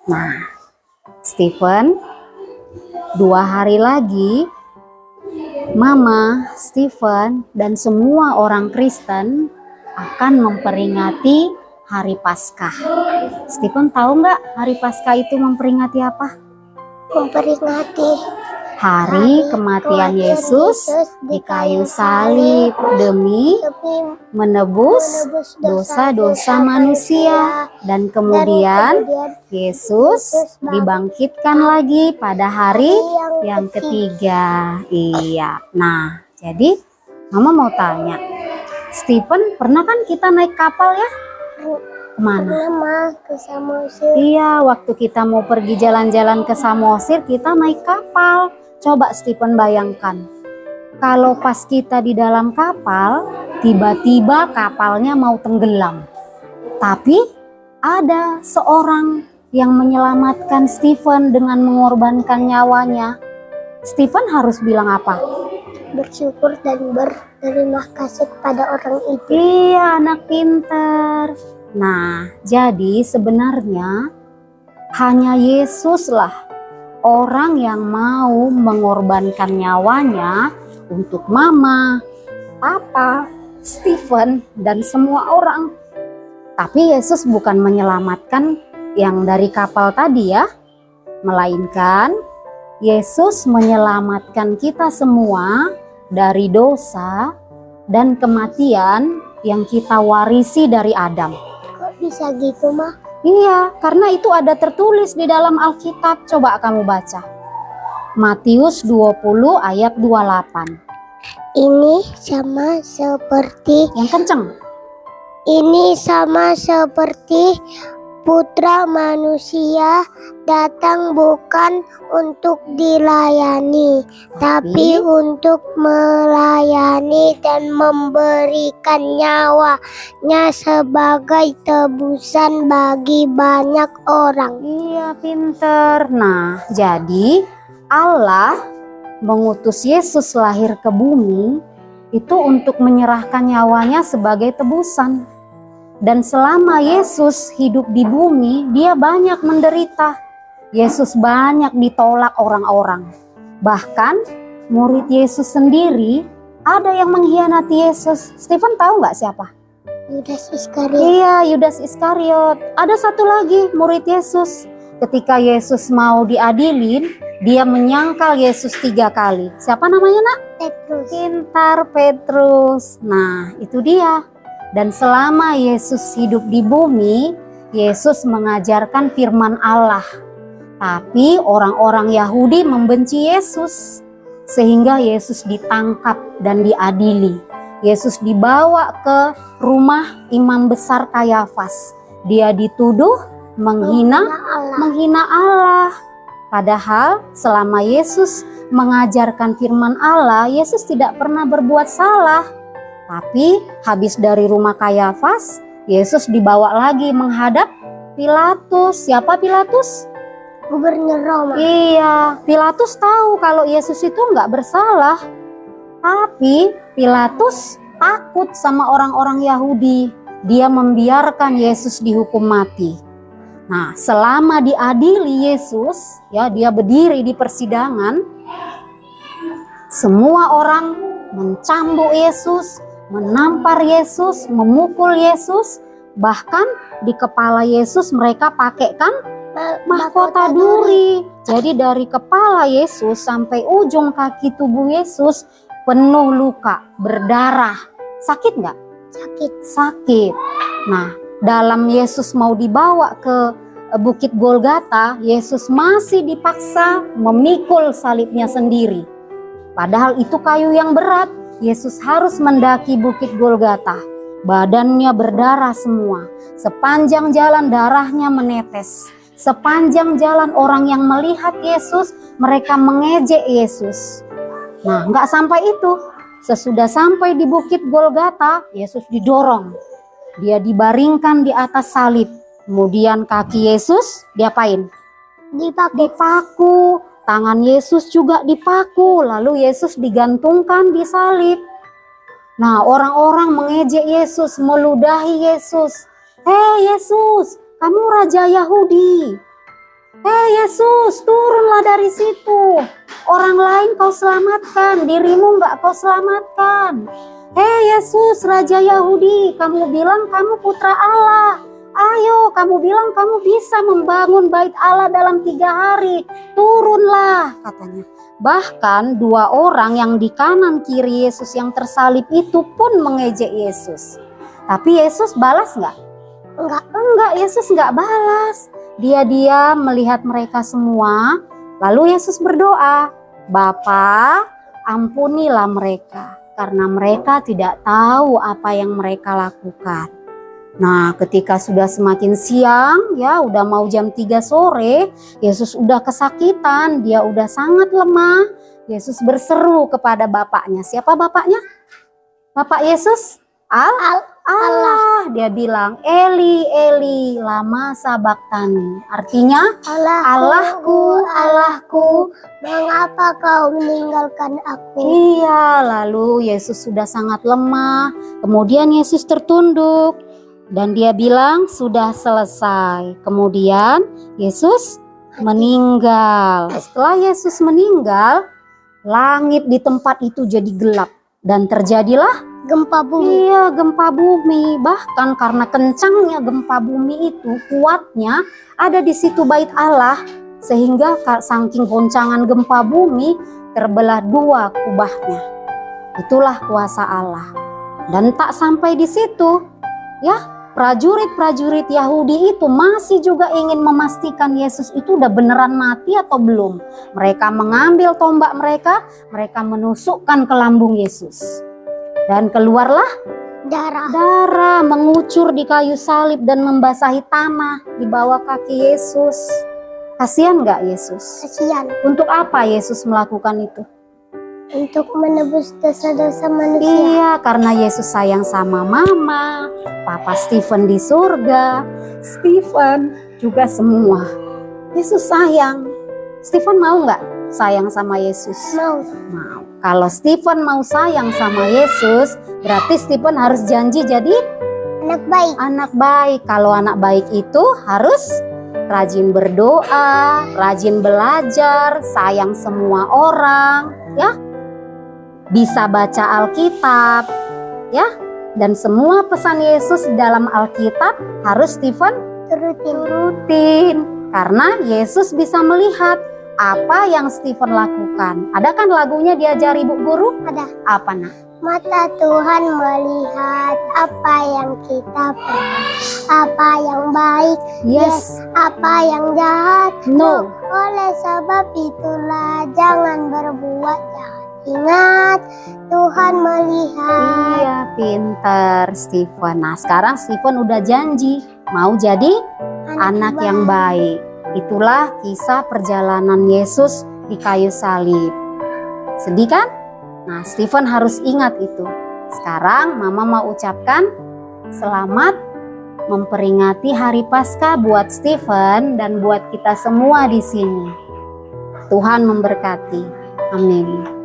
Nah, Stephen, 2 hari lagi Mama, Stephen, dan semua orang Kristen akan memperingati Hari Paskah. Stephen tahu nggak Hari Paskah itu memperingati apa? Memperingati Hari kematian Yesus di kayu salib demi menebus dosa-dosa manusia, dan kemudian Yesus dibangkitkan lagi pada hari yang ketiga. Iya. Nah, jadi Mama mau tanya, Stephen, pernah kan kita naik kapal ya? Kemana? ke Samosir. Iya, waktu kita mau pergi jalan-jalan ke Samosir, kita naik kapal. Coba Stephen bayangkan, kalau pas kita di dalam kapal, tiba-tiba kapalnya mau tenggelam. Tapi ada seorang yang menyelamatkan Stephen dengan mengorbankan nyawanya. Stephen harus bilang apa? Bersyukur dan berterima kasih kepada orang itu. Iya, anak pintar. Nah, jadi sebenarnya hanya Yesuslah orang yang mau mengorbankan nyawanya untuk Mama, Papa, Stephen, dan semua orang. Tapi Yesus bukan menyelamatkan yang dari kapal tadi ya, melainkan Yesus menyelamatkan kita semua dari dosa dan kematian yang kita warisi dari Adam. Kok bisa gitu, Ma? Iya, karena itu ada tertulis di dalam Alkitab. Coba kamu baca. Matius 20 ayat 28. Ini sama seperti Yang kenceng. Ini sama seperti Putra Manusia datang bukan untuk dilayani, tapi untuk melayani dan memberikan nyawanya sebagai tebusan bagi banyak orang. Iya, pinter. Nah, jadi Allah mengutus Yesus lahir ke bumi itu untuk menyerahkan nyawanya sebagai tebusan. Dan selama Yesus hidup di bumi, dia banyak menderita. Yesus banyak ditolak orang-orang. Bahkan murid Yesus sendiri ada yang mengkhianati Yesus. Stephen tahu nggak siapa? Yudas Iskariot. Iya, Yudas Iskariot. Ada satu lagi murid Yesus. Ketika Yesus mau diadilin, dia menyangkal Yesus 3 kali. Siapa namanya, Nak? Petrus. Pintar, Petrus. Nah, itu dia. Dan selama Yesus hidup di bumi, Yesus mengajarkan firman Allah. Tapi orang-orang Yahudi membenci Yesus, sehingga Yesus ditangkap dan diadili. Yesus dibawa ke rumah imam besar Kayafas. Dia dituduh menghina Allah. Padahal selama Yesus mengajarkan firman Allah, Yesus tidak pernah berbuat salah. Tapi habis dari rumah Kayafas, Yesus dibawa lagi menghadap Pilatus. Siapa Pilatus? Gubernur Roma. Iya, Pilatus tahu kalau Yesus itu nggak bersalah. Tapi Pilatus takut sama orang-orang Yahudi. Dia membiarkan Yesus dihukum mati. Nah, selama diadili Yesus, ya dia berdiri di persidangan, semua orang mencambuk Yesus, menampar Yesus, memukul Yesus, bahkan di kepala Yesus mereka pakaikan mahkota duri. Jadi dari kepala Yesus sampai ujung kaki tubuh Yesus penuh luka, berdarah. Sakit nggak? Sakit. Nah, dalam Yesus mau dibawa ke Bukit Golgata, Yesus masih dipaksa memikul salibnya sendiri. Padahal itu kayu yang berat. Yesus harus mendaki Bukit Golgata. Badannya berdarah semua. Sepanjang jalan darahnya menetes. Sepanjang jalan orang yang melihat Yesus, mereka mengejek Yesus. Nah, nggak sampai itu. Sesudah sampai di Bukit Golgata, Yesus didorong. Dia dibaringkan di atas salib. Kemudian kaki Yesus diapain? Dipaku. Tangan Yesus juga dipaku, lalu Yesus digantungkan di salib. Nah, orang-orang mengejek Yesus, meludahi Yesus. Hei Yesus, kamu Raja Yahudi. Yesus, turunlah dari situ. Orang lain kau selamatkan, dirimu enggak kau selamatkan. Hei Yesus, Raja Yahudi, kamu bilang kamu putra Allah. Ayo, kamu bilang kamu bisa membangun bait Allah dalam 3 hari. Turunlah, katanya. Bahkan 2 orang yang di kanan kiri Yesus yang tersalib itu pun mengejek Yesus. Tapi Yesus balas enggak? Enggak, Yesus enggak balas. Dia diam melihat mereka semua. Lalu Yesus berdoa, Bapa, ampunilah mereka, karena mereka tidak tahu apa yang mereka lakukan. Nah, ketika sudah semakin siang, ya udah mau jam 3 sore, Yesus udah kesakitan, dia udah sangat lemah. Yesus berseru kepada bapaknya. Siapa bapaknya? Bapak Yesus? Allah. Dia bilang, Eli, Eli, lama sabaktani. Artinya, Allahku, Allahku, mengapa kau meninggalkan aku? Iya, lalu Yesus sudah sangat lemah. Kemudian Yesus tertunduk dan dia bilang sudah selesai. Kemudian Yesus meninggal. Setelah Yesus meninggal, langit di tempat itu jadi gelap dan terjadilah Gempa bumi. iya, gempa bumi. Bahkan karena kencangnya gempa bumi itu, kuatnya ada di situ bait Allah, sehingga saking goncangan gempa bumi terbelah 2 kubahnya. Itulah kuasa Allah. Dan tak sampai di situ, ya, prajurit-prajurit Yahudi itu masih juga ingin memastikan Yesus itu udah beneran mati atau belum. Mereka mengambil tombak mereka menusukkan ke lambung Yesus. Dan keluarlah darah mengucur di kayu salib dan membasahi tanah di bawah kaki Yesus. Kasihan nggak Yesus? Kasihan. Untuk apa Yesus melakukan itu? Untuk menebus dosa-dosa manusia. Iya, karena Yesus sayang sama mama, Papa Stephen di surga, Stephen juga semua. Yesus sayang. Stephen mau nggak sayang sama Yesus? Mau. Kalau Stephen mau sayang sama Yesus, berarti Stephen harus janji jadi anak baik. Anak baik. Kalau anak baik itu harus rajin berdoa, rajin belajar, sayang semua orang, ya. Bisa baca Alkitab, ya. Dan semua pesan Yesus dalam Alkitab harus Stephen turutin. Karena Yesus bisa melihat apa yang Stephen lakukan. Ada kan lagunya diajari Bu Guru? Ada. Apa nak? Mata Tuhan melihat apa yang kita perbuat, apa yang baik, Yes. apa yang jahat. No. Oleh sebab itulah jangan berbuat jahat. Ingat, Tuhan melihat. Iya, pinter Stephen. Nah, sekarang Stephen udah janji mau jadi anak yang baik. Itulah kisah perjalanan Yesus di kayu salib. Sedih kan? Nah, Stephen harus ingat itu. Sekarang Mama mau ucapkan selamat memperingati Hari Paskah buat Stephen dan buat kita semua di sini. Tuhan memberkati. Amin.